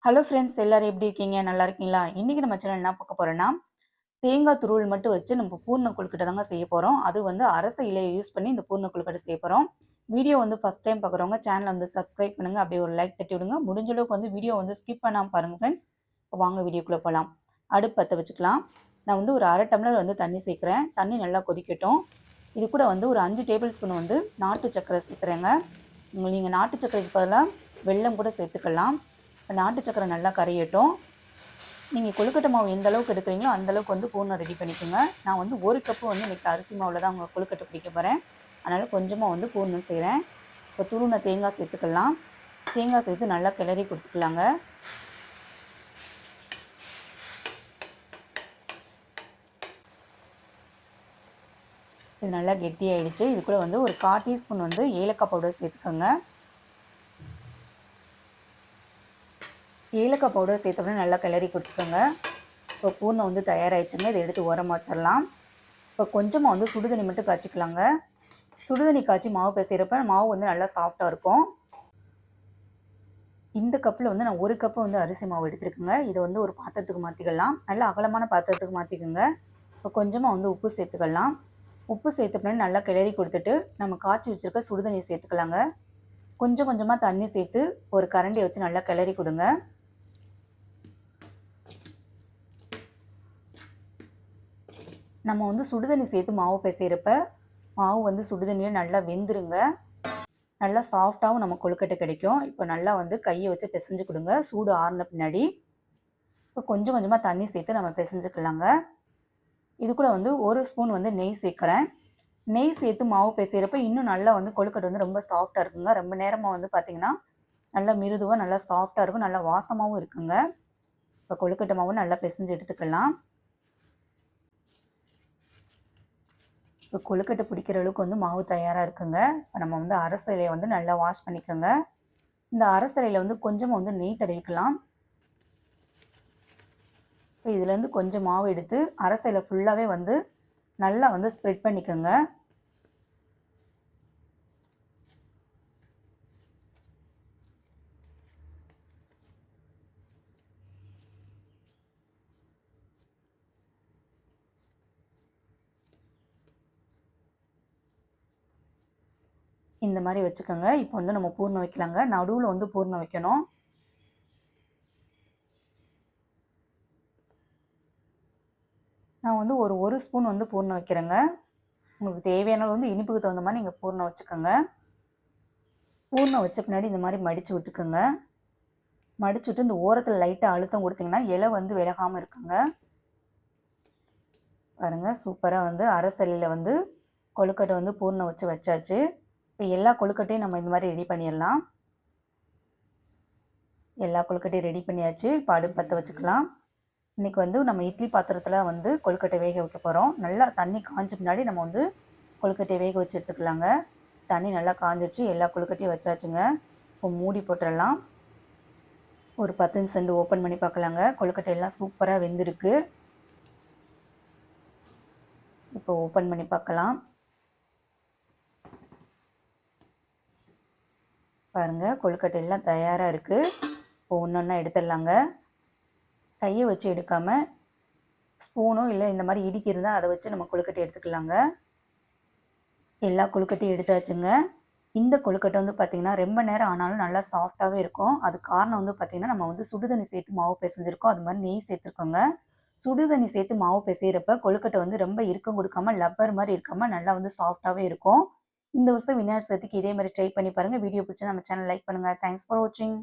Hello friends, எல்லாரும் எப்படி இருக்கீங்க? நல்லா இருக்கீங்களா? இன்னைக்கு நம்ம சேனல் என்ன பார்க்க போறோம்னா, தேங்காய் துருவல் மட்டும் வச்சு நம்ம பூர்ண கொழுக்கட்டை தாங்க செய்ய போறோம். அது வந்து அரச இலையை யூஸ் பண்ணி இந்த பூர்ண கொழுக்கட்டை செய்ய போறோம். வீடியோ வந்து ஃபர்ஸ்ட் டைம் பார்க்குறவங்க சேனலை வந்து சப்ஸ்கிரைப் பண்ணுங்க. அப்படியே ஒரு லைக் தட்டி விடுங்க. முடிஞ்ச அளவுக்கு வந்து வீடியோ வந்து ஸ்கிப் பண்ணாம பாருங்க ஃப்ரெண்ட்ஸ். வாங்க வீடியோக்குள்ள போகலாம். அடுப்பு பற்ற வச்சுக்கலாம். நான் வந்து ஒரு 1/2 டம்ளர் வந்து தண்ணி சேர்க்குறேன். தண்ணி நல்லா கொதிக்கட்டும். இது கூட வந்து ஒரு 5 டேபிள் ஸ்பூன் வந்து நாட்டு சர்க்கரை சேர்க்குறேங்க. நீங்கள் நாட்டு சர்க்கரைக்கு பதிலாக வெல்லம் கூட சேர்த்துக்கலாம். நாட்டு சர்க்கரை நல்லா கரையட்டும். நீங்கள் கொழுக்கட்டை மாவு எந்த அளவுக்கு எடுக்கிறீங்களோ அந்த அளவுக்கு வந்து பூர்ணம் ரெடி பண்ணிக்கோங்க. நான் வந்து 1 கப்பு வந்து இன்றைக்கி அரிசி மாவில் தான் கொழுக்கட்டை பிடிக்க போகிறேன். அதனால் கொஞ்சமாக வந்து பூர்ணம் செய்கிறேன். இப்போ துருவின தேங்காய் சேர்த்துக்கலாம். தேங்காய் சேர்த்து நல்லா கிளறி கொடுத்துக்கலாங்க. இது நல்லா கெட்டியாயிடுச்சு. இது கூட வந்து ஒரு 1/4 டீஸ்பூன் வந்து ஏலக்காய் பவுடர் சேர்த்துக்கோங்க. ஏலக்காய் பவுடர் சேர்த்தோம்னா நல்லா கிளறி கொடுத்துக்கோங்க. இப்போ பூர்ணம் வந்து தயாராகிடுச்சுங்க. இதை எடுத்து உரமா வச்சிடலாம். இப்போ கொஞ்சமாக வந்து சுடுதண்ணி மட்டும் காய்ச்சிக்கலாங்க. சுடுதண்ணி காய்ச்சி மாவு பிசைகிறப்ப மாவு வந்து நல்லா சாஃப்டாக இருக்கும். இந்த கப்பில் வந்து நான் 1 கப்பு வந்து அரிசி மாவு எடுத்துருக்குங்க. இதை வந்து ஒரு பாத்திரத்துக்கு மாற்றிக்கலாம். நல்லா அகலமான பாத்திரத்துக்கு மாற்றிக்கோங்க. இப்போ கொஞ்சமாக வந்து உப்பு சேர்த்துக்கலாம். உப்பு சேர்த்த பின்னாடி நல்லா கிளறி கொடுத்துட்டு நம்ம காய்ச்சி வச்சுருக்க சுடுதண்ணி சேர்த்துக்கலாங்க. கொஞ்சம் கொஞ்சமாக தண்ணி சேர்த்து ஒரு கரண்டியை வச்சு நல்லா கிளறி கொடுங்க. நம்ம வந்து சுடுதண்ணி சேர்த்து மாவு பிசைகிறப்ப மாவு வந்து சுடுதண்ணியில் நல்லா வெந்துருங்க. நல்லா சாஃப்டாகவும் நம்ம கொழுக்கட்டை கிடைக்கும். இப்போ நல்லா வந்து கையை வச்சு பிசைஞ்சு கொடுங்க. சூடு ஆறின பின்னாடி இப்போ கொஞ்சம் கொஞ்சமாக தண்ணி சேர்த்து நம்ம பிசைஞ்சுக்கலாங்க. இது கூட வந்து 1 ஸ்பூன் வந்து நெய் சேர்க்குறேன். நெய் சேர்த்து மாவு பிசைகிறப்ப இன்னும் நல்லா வந்து கொழுக்கட்டை வந்து ரொம்ப சாஃப்டாக இருக்குங்க. ரொம்ப நேரமாக வந்து பார்த்திங்கன்னா நல்லா மிருதுவாக நல்லா சாஃப்டாக இருக்கும். நல்லா வாசமாகவும் இருக்குங்க. இப்போ கொழுக்கட்டை மாவு நல்லா பிசைஞ்சு எடுத்துக்கலாம். இப்போ கொழுக்கட்டை பிடிக்கிற அளவுக்கு வந்து மாவு தயாராக இருக்குங்க. இப்போ நம்ம வந்து அரச இலையை வந்து நல்லா வாஷ் பண்ணிக்கோங்க. இந்த அரச இலையில் வந்து கொஞ்சமாக வந்து நெய் தடவிக்கலாம். இப்போ இதுலேருந்து கொஞ்சம் மாவு எடுத்து அரச இலை ஃபுல்லாகவே வந்து நல்லா வந்து ஸ்ப்ரெட் பண்ணிக்கோங்க. இந்த மாதிரி வச்சுக்கோங்க. இப்போ வந்து நம்ம பூர்ணம் வைக்கலாங்க. நடுவில் வந்து பூர்ணம் வைக்கணும். நான் வந்து ஒரு ஸ்பூன் வந்து பூர்ணம் வைக்கிறேங்க. உங்களுக்கு தேவையான வந்து இனிப்புக்கு தகுந்த மாதிரி நீங்கள் பூர்ணம் வச்சுக்கோங்க. பூர்ணம் வச்ச பின்னாடி இந்த மாதிரி மடித்து விட்டுக்கோங்க. மடிச்சு விட்டு இந்த ஓரத்தில் லைட்டாக அழுத்தம் கொடுத்தீங்கன்னா இலை வந்து விலகாமல் இருக்குங்க. பாருங்கள், சூப்பராக வந்து அரசலியில் வந்து கொழுக்கட்டை வந்து பூர்ணம் வச்சு வச்சாச்சு. இப்போ எல்லா கொழுக்கட்டையும் நம்ம இந்த மாதிரி ரெடி பண்ணிடலாம். எல்லா கொழுக்கட்டையும் ரெடி பண்ணியாச்சு. இப்போ அடுப்பு பற்ற வச்சுக்கலாம். இன்றைக்கி வந்து நம்ம இட்லி பாத்திரத்தில் வந்து கொழுக்கட்டை வேக வைக்க போகிறோம். நல்லா தண்ணி காய்ஞ்ச பின்னாடி நம்ம வந்து கொழுக்கட்டையை வேக வச்சு எடுத்துக்கலாங்க. தண்ணி நல்லா காஞ்சிச்சு. எல்லா கொழுக்கட்டையும் வச்சாச்சுங்க. இப்போ மூடி போட்டுடலாம். ஒரு 10 நிமிஷம் ஓப்பன் பண்ணி பார்க்கலாங்க. கொழுக்கட்டை எல்லாம் சூப்பராக வெந்திருக்கு. இப்போ ஓப்பன் பண்ணி பார்க்கலாம். பாருங்கள், கொழுக்கட்டை எல்லாம் தயாராக இருக்குது. இப்போ ஒன்று ஒன்றா எடுத்துடலாங்க. கையை வச்சு எடுக்காமல் ஸ்பூனோ இல்லை இந்த மாதிரி இடிக்கிறதா அதை வச்சு நம்ம கொழுக்கட்டை எடுத்துக்கலாங்க. எல்லா கொழுக்கட்டையும் எடுத்தாச்சுங்க. இந்த கொழுக்கட்டை வந்து பார்த்திங்கன்னா ரொம்ப நேரம் ஆனாலும் நல்லா சாஃப்டாகவே இருக்கும். அது காரணம் வந்து பார்த்திங்கன்னா நம்ம வந்து சுடுதண்ணி சேர்த்து மாவு பிசைஞ்சிருக்கோம். அது மாதிரி நெய் சேர்த்துருக்கோங்க. சுடுதண்ணி சேர்த்து மாவு பிசைகிறப்ப கொழுக்கட்டை வந்து ரொம்ப இறுக்கம் கொடுக்காமல் லப்பர் மாதிரி இருக்காமல் நல்லா வந்து சாஃப்டாகவே இருக்கும். இந்த வருஷம் விநாயகர் சதுர்த்திக்கு இதே மாதிரி ட்ரை பண்ணி பாருங்கள். வீடியோ பிடிச்சா நம்ம சேனல் லைக் பண்ணுங்கள். தேங்க்ஸ் ஃபார் வாட்சிங்.